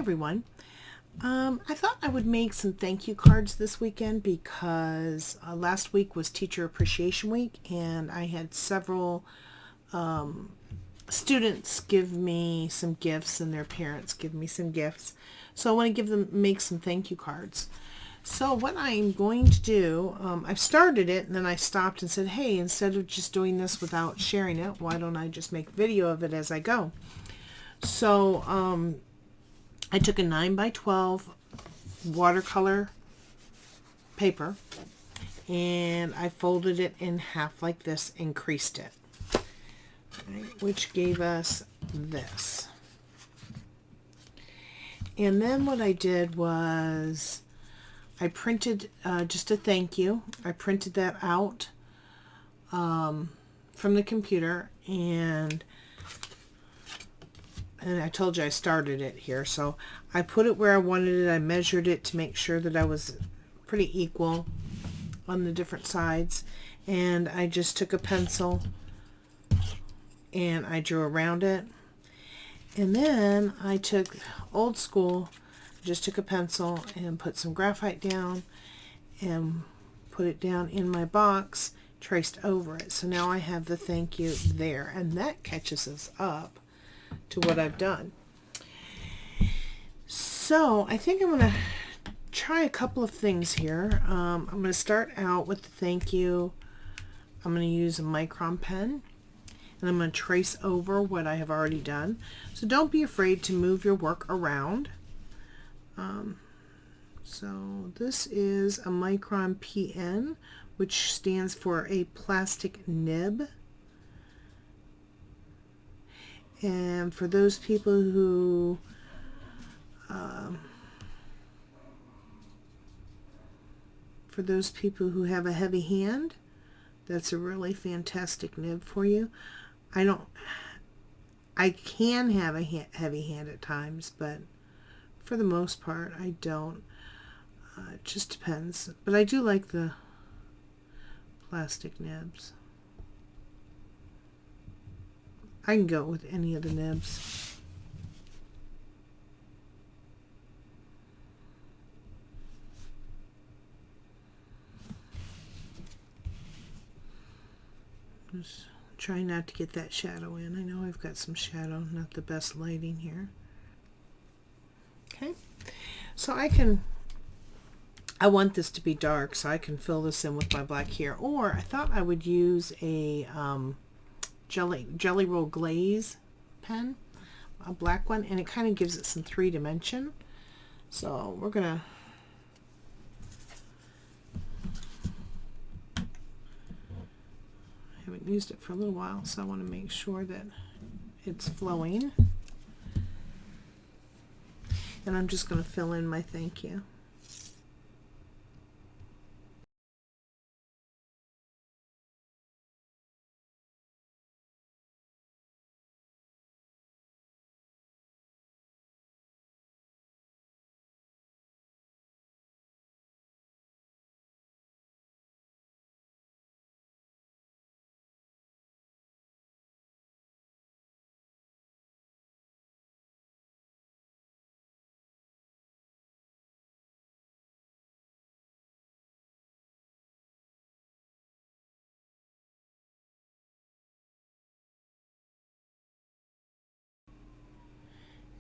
everyone. I thought I would make some thank you cards this weekend because last week was Teacher Appreciation Week and I had several students give me some gifts and their parents give me some gifts. So I want to make some thank you cards. So what I'm going to do, I've started it and then I stopped and said, hey, instead of just doing this without sharing it, why don't I just make a video of it as I go? So I took a 9 by 12 watercolor paper and I folded it in half like this and creased it, right, which gave us this. And then what I did was I printed just a thank you. I printed that out from the computer, and I told you I started it here, so I put it where I wanted it. I measured it to make sure that I was pretty equal on the different sides, and I just took a pencil and I drew around it. And then I took old school, just took a pencil and put some graphite down and put it down in my box, traced over it. So now I have the thank you there, and that catches us up to what I've done. So I think I'm going to try a couple of things here. I'm going to start out with the thank you. I'm going to use a micron pen and I'm going to trace over what I have already done. So don't be afraid to move your work around. So this is a micron PN, which stands for a plastic nib. And for those people who have a heavy hand, that's a really fantastic nib for you. I can have a heavy hand at times, but for the most part I don't. It just depends. But I do like the plastic nibs. I can go with any of the nibs. Just try not to get that shadow in. I know I've got some shadow, not the best lighting here. Okay, so I want this to be dark, so I can fill this in with my black here. Or I thought I would use a Jelly Roll Glaze pen, a black one, and it kind of gives it some 3-dimension. So we're gonna I haven't used it for a little while, so I want to make sure that it's flowing. And I'm just going to fill in my thank you.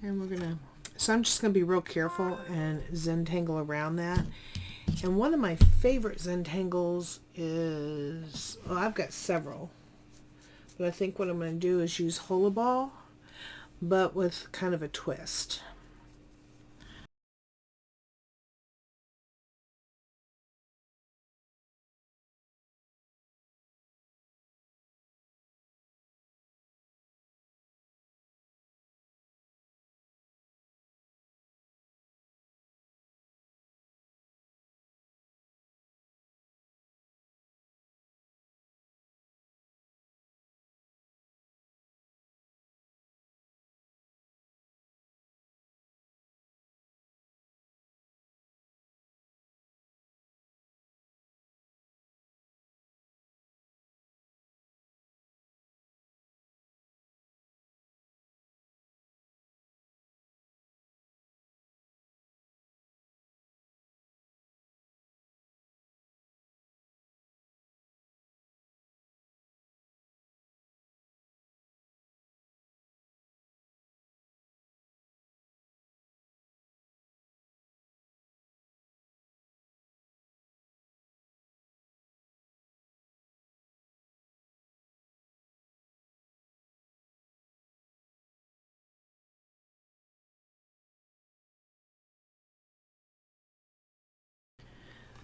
And so I'm just going to be real careful and Zentangle around that. And one of my favorite Zentangles is, well, I've got several, but I think what I'm going to do is use Holoball, but with kind of a twist.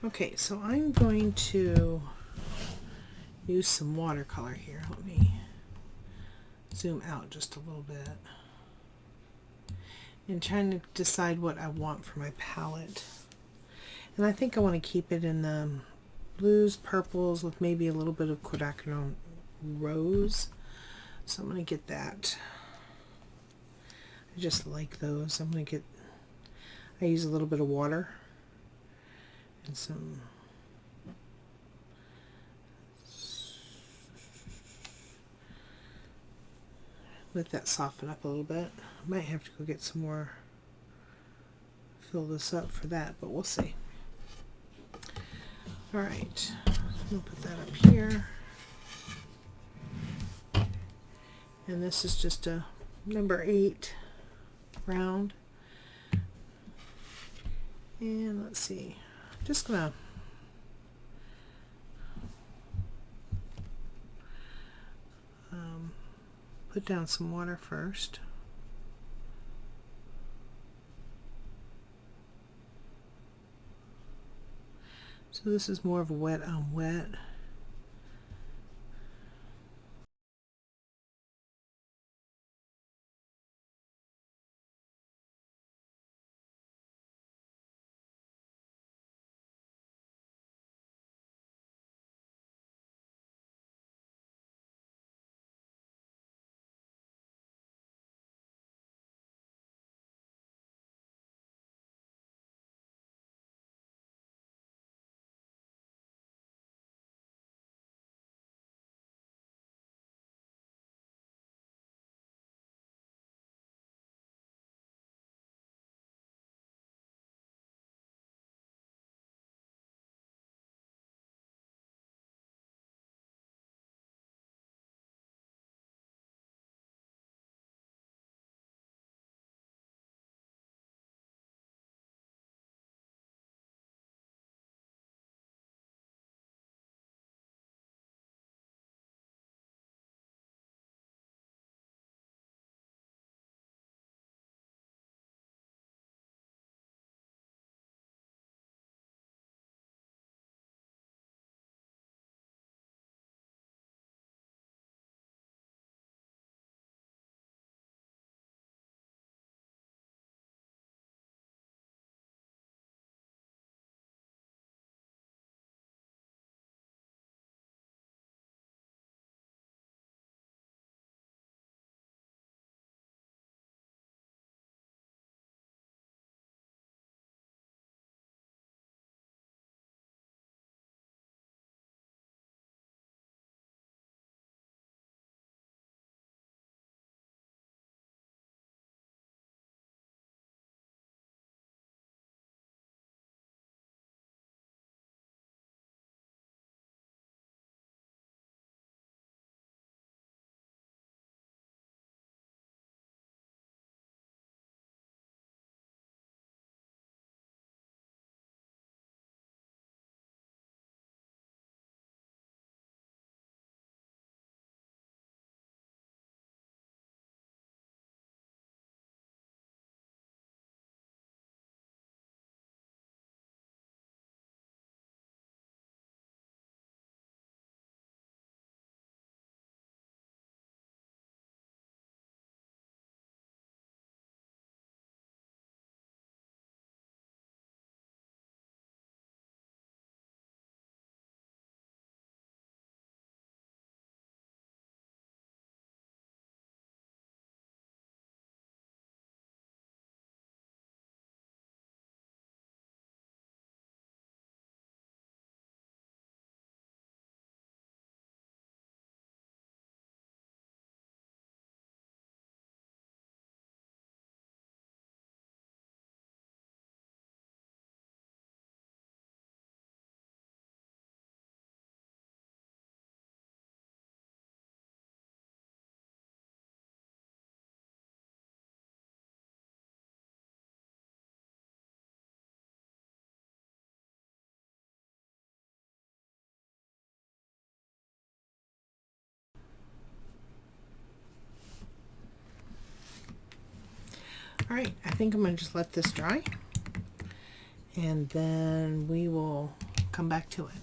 Okay, so I'm going to use some watercolor here. Let me zoom out just a little bit. And trying to decide what I want for my palette. And I think I want to keep it in the blues, purples with maybe a little bit of quinacridone rose. So I'm going to get that. I just like those. I'm going to get, I use a little bit of water and some let that soften up a little bit. I might have to go get some more, fill this up for that, but we'll see. Alright, we'll put that up here. And this is just a number 8 round. And let's see, just gonna put down some water first. So this is more of a wet on wet. Alright, I think I'm going to just let this dry. And then we will come back to it.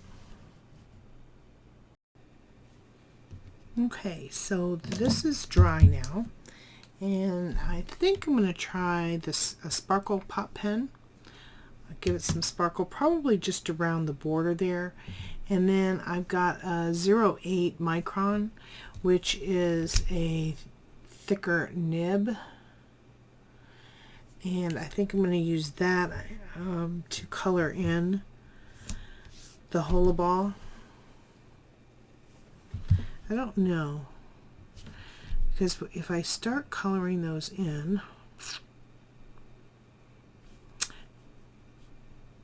Okay, so this is dry now, and I think I'm going to try this sparkle pop pen. I'll give it some sparkle, probably just around the border there. And then I've got a 0.8 micron, which is a thicker nib. And I think I'm going to use that to color in the Hola Ball. I don't know, because if I start coloring those in,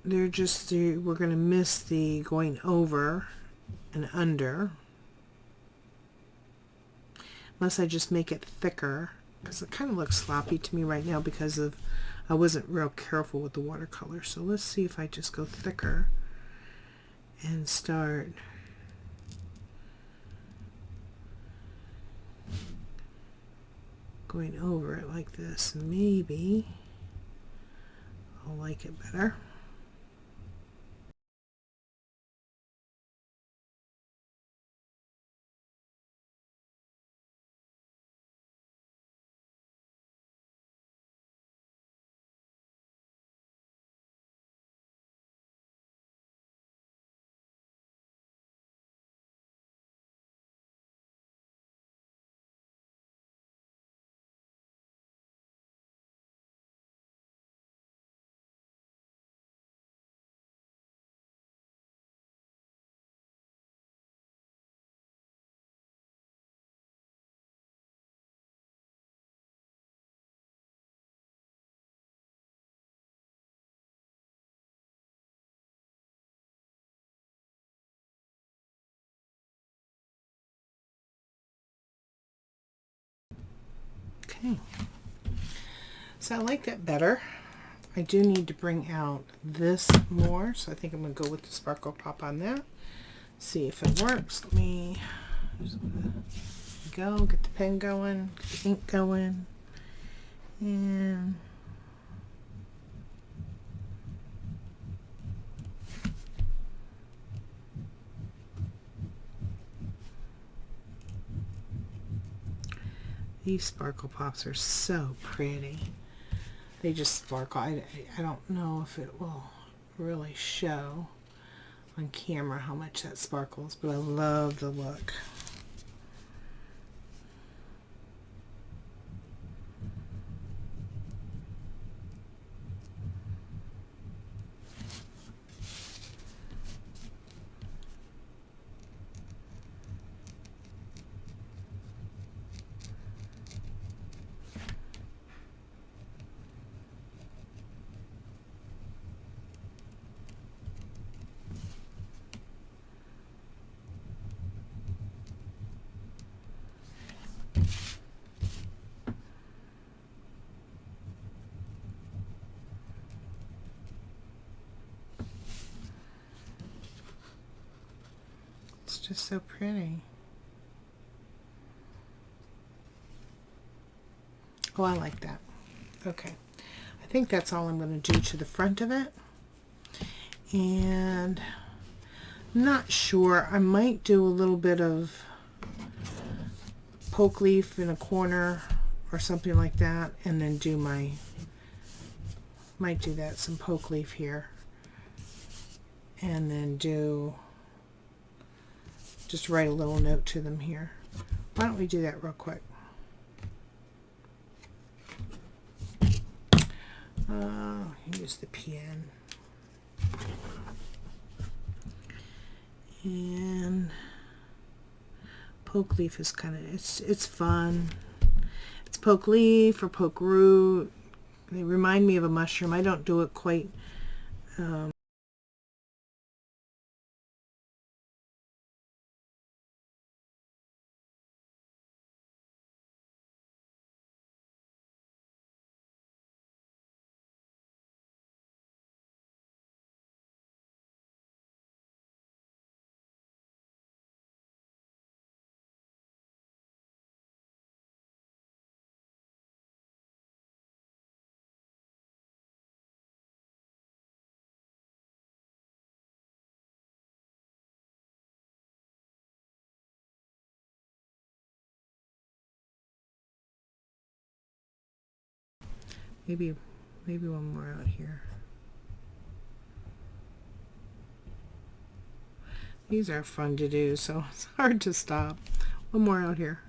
we're going to miss the going over and under, unless I just make it thicker, because it kind of looks sloppy to me right now because I wasn't real careful with the watercolor. So let's see if I just go thicker and start going over it like this. Maybe I'll like it better. Okay, so I like that better. I do need to bring out this more, so I think I'm going to go with the sparkle pop on that. See if it works. Let me go get the pen going, get the ink going, and these sparkle pops are so pretty. They just sparkle. I don't know if it will really show on camera how much that sparkles, but I love the look. It's just so pretty. Oh, I like that. Okay, I think that's all I'm going to do to the front of it. And I'm not sure, I might do a little bit of poke leaf in a corner or something like that, and then do might do that, some poke leaf here, and then just write a little note to them here. Why don't we do that real quick? Use the pen. And poke leaf is kind of, it's fun. It's poke leaf or poke root. They remind me of a mushroom. I don't do it quite Maybe one more out here. These are fun to do, so it's hard to stop. One more out here.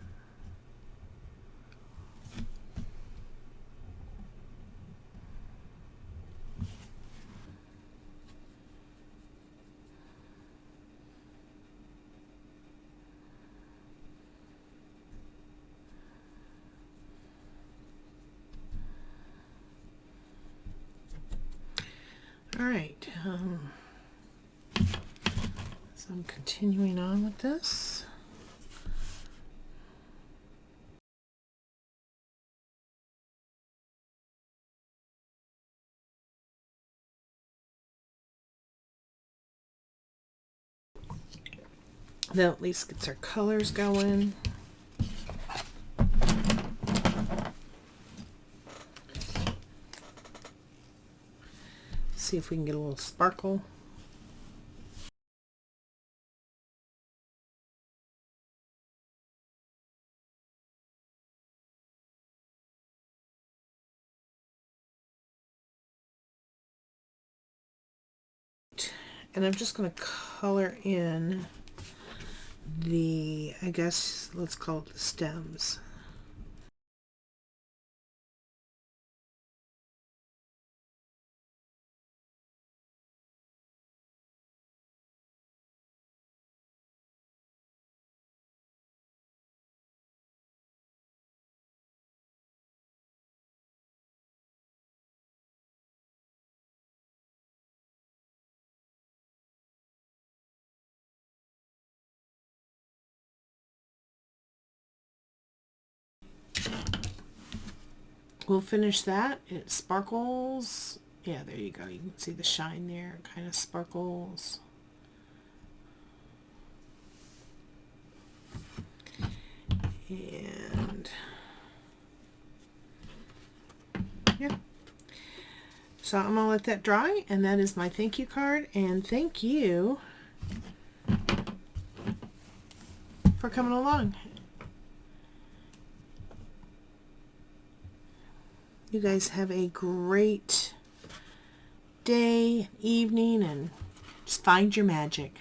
All right, so I'm continuing on with this. That at least gets our colors going. See if we can get a little sparkle. And I'm just going to color in the, I guess, let's call it the stems. We'll finish that. It sparkles. Yeah, there you go. You can see the shine there. It kind of sparkles. And yeah. So I'm gonna let that dry, and that is my thank you card. And thank you for coming along. You guys have a great day, evening, and just find your magic.